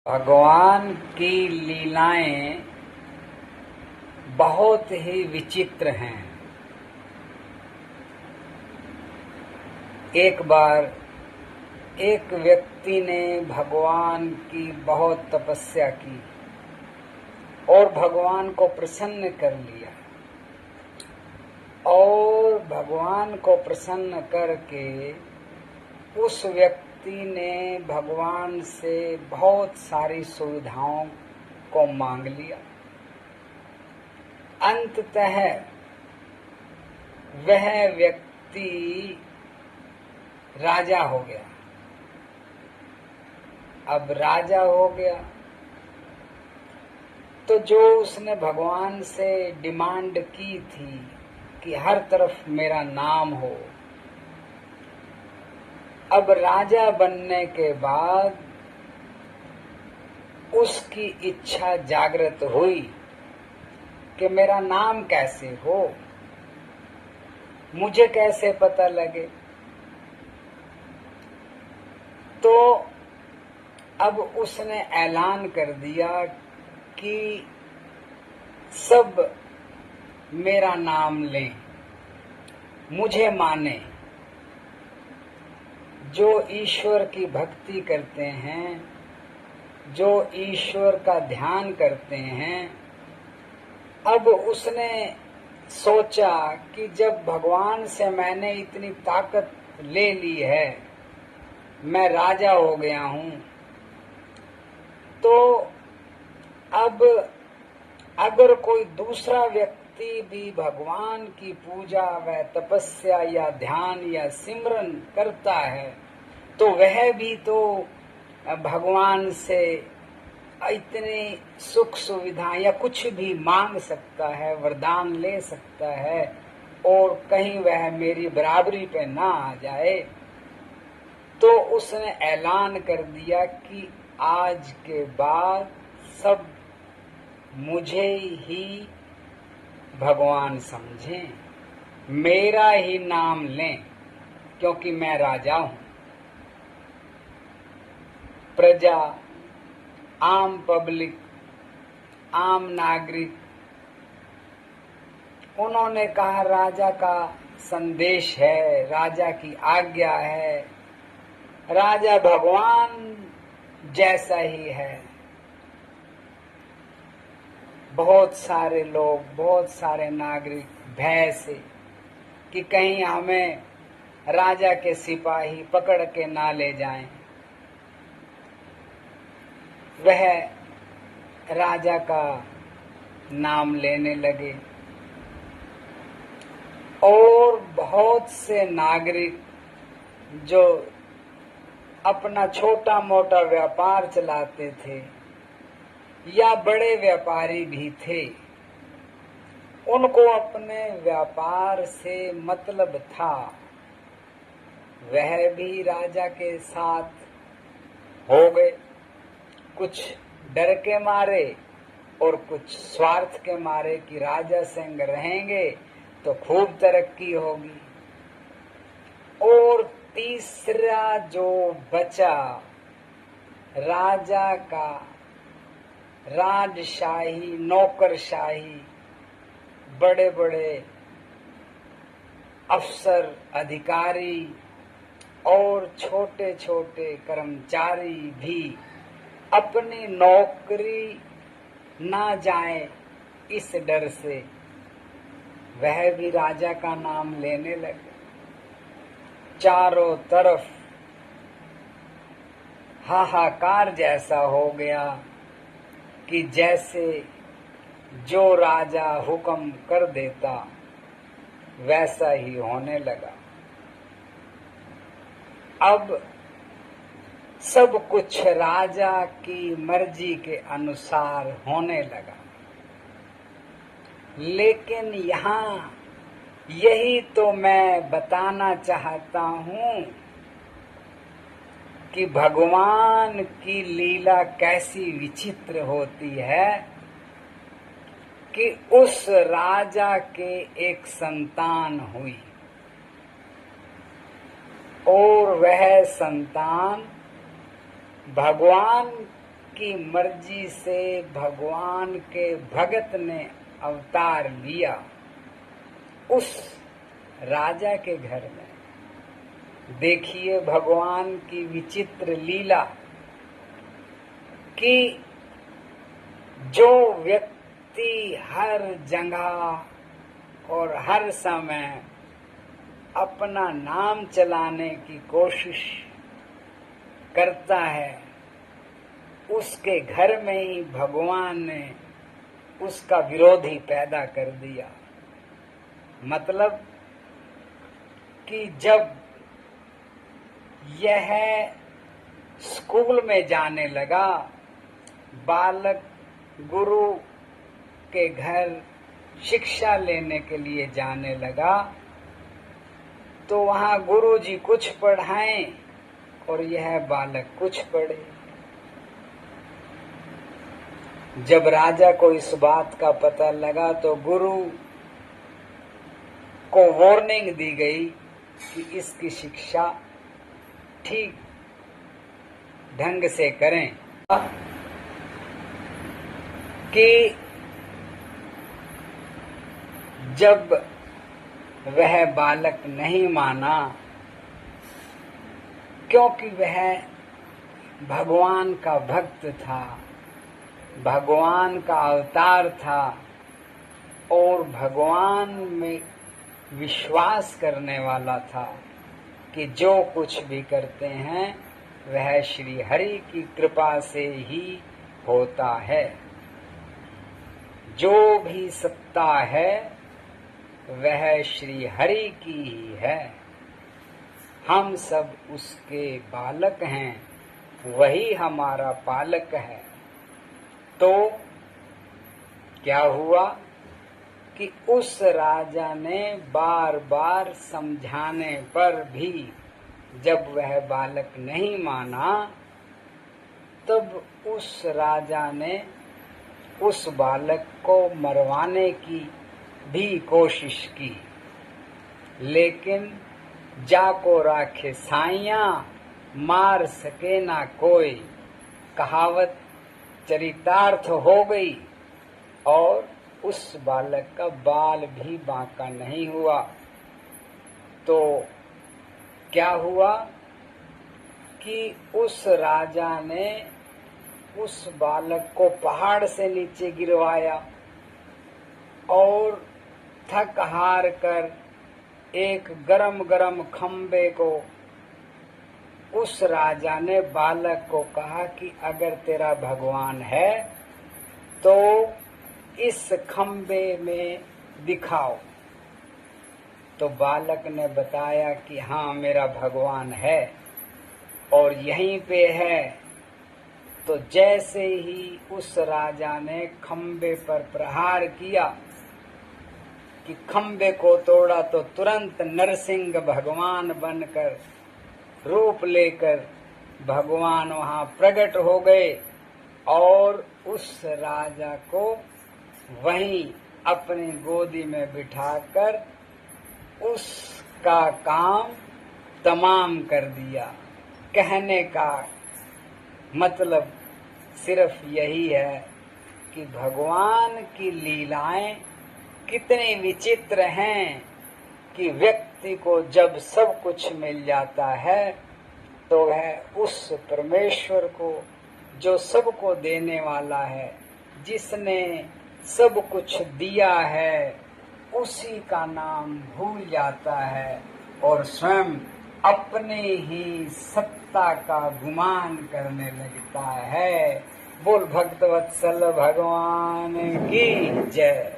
भगवान की लीलाएं बहुत ही विचित्र हैं। एक बार एक व्यक्ति ने भगवान की बहुत तपस्या की और भगवान को प्रसन्न कर लिया, और भगवान को प्रसन्न करके उस व्यक्ति ने भगवान से बहुत सारी सुविधाओं को मांग लिया। अंततः वह व्यक्ति राजा हो गया। अब राजा हो गया तो जो उसने भगवान से डिमांड की थी कि हर तरफ मेरा नाम हो, अब राजा बनने के बाद उसकी इच्छा जागृत हुई कि मेरा नाम कैसे हो, मुझे कैसे पता लगे। तो अब उसने ऐलान कर दिया कि सब मेरा नाम लें, मुझे माने। जो ईश्वर की भक्ति करते हैं, जो ईश्वर का ध्यान करते हैं, अब उसने सोचा कि जब भगवान से मैंने इतनी ताकत ले ली है, मैं राजा हो गया हूं, तो अब अगर कोई दूसरा व्यक्ति भी भगवान की पूजा व तपस्या या ध्यान या सिमरन करता है तो वह भी तो भगवान से इतने सुख सुविधा या कुछ भी मांग सकता है, वरदान ले सकता है, और कहीं वह मेरी बराबरी पे ना आ जाए। तो उसने ऐलान कर दिया कि आज के बाद सब मुझे ही भगवान समझें, मेरा ही नाम लें, क्योंकि मैं राजा हूं। प्रजा, आम पब्लिक, आम नागरिक, उन्होंने कहा राजा का संदेश है, राजा की आज्ञा है, राजा भगवान जैसा ही है। बहुत सारे लोग, बहुत सारे नागरिक भय से कि कहीं हमें राजा के सिपाही पकड़ के ना ले जाएं, वह राजा का नाम लेने लगे। और बहुत से नागरिक जो अपना छोटा मोटा व्यापार चलाते थे या बड़े व्यापारी भी थे, उनको अपने व्यापार से मतलब था, वह भी राजा के साथ हो गए, कुछ डर के मारे और कुछ स्वार्थ के मारे कि राजा संग रहेंगे तो खूब तरक्की होगी। और तीसरा जो बचा, राजा का राजशाही, नौकरशाही, बड़े बड़े अफसर, अधिकारी और छोटे छोटे कर्मचारी भी अपनी नौकरी ना जाए इस डर से वह भी राजा का नाम लेने लगे। चारों तरफ हाहाकार जैसा हो गया कि जैसे जो राजा हुक्म कर देता वैसा ही होने लगा। अब सब कुछ राजा की मर्जी के अनुसार होने लगा। लेकिन यहाँ यही तो मैं बताना चाहता हूँ कि भगवान की लीला कैसी विचित्र होती है कि उस राजा के एक संतान हुई और वह संतान भगवान की मर्जी से भगवान के भगत ने अवतार लिया उस राजा के घर में। देखिए भगवान की विचित्र लीला कि जो व्यक्ति हर जगह और हर समय अपना नाम चलाने की कोशिश करता है, उसके घर में ही भगवान ने उसका विरोधी पैदा कर दिया। मतलब कि जब यह स्कूल में जाने लगा, बालक गुरु के घर शिक्षा लेने के लिए जाने लगा, तो वहाँ गुरुजी कुछ पढ़ाएं और यह बालक कुछ पढ़े। जब राजा को इस बात का पता लगा तो गुरु को वार्निंग दी गई कि इसकी शिक्षा ठीक ढंग से करें। कि जब वह बालक नहीं माना, क्योंकि वह भगवान का भक्त था, भगवान का अवतार था और भगवान में विश्वास करने वाला था कि जो कुछ भी करते हैं वह श्री हरि की कृपा से ही होता है। जो भी सत्ता है वह श्री हरि की ही है। हम सब उसके बालक हैं, वही हमारा पालक है। तो क्या हुआ कि उस राजा ने बार बार समझाने पर भी जब वह बालक नहीं माना, तब उस राजा ने उस बालक को मरवाने की भी कोशिश की। लेकिन जाको राखे साइयां, मार सके ना कोई, कहावत चरितार्थ हो गई और उस बालक का बाल भी बांका नहीं हुआ। तो क्या हुआ कि उस राजा ने उस बालक को पहाड़ से नीचे गिरवाया और थक हार कर एक गरम गरम खंबे को उस राजा ने बालक को कहा कि अगर तेरा भगवान है तो इस खंबे में दिखाओ। तो बालक ने बताया कि हाँ मेरा भगवान है और यहीं पे है। तो जैसे ही उस राजा ने खंबे पर प्रहार किया कि खंबे को तोड़ा, तो तुरंत नरसिंह भगवान बनकर रूप लेकर भगवान वहां प्रकट हो गए और उस राजा को वहीं अपनी गोदी में बिठाकर उसका काम तमाम कर दिया। कहने का मतलब सिर्फ यही है कि भगवान की लीलाएं कितनी विचित्र हैं कि व्यक्ति को जब सब कुछ मिल जाता है तो वह उस परमेश्वर को, जो सबको देने वाला है, जिसने सब कुछ दिया है, उसी का नाम भूल जाता है और स्वयं अपने ही सत्ता का गुमान करने लगता है। बोल भक्तवत्सल भगवान की जय।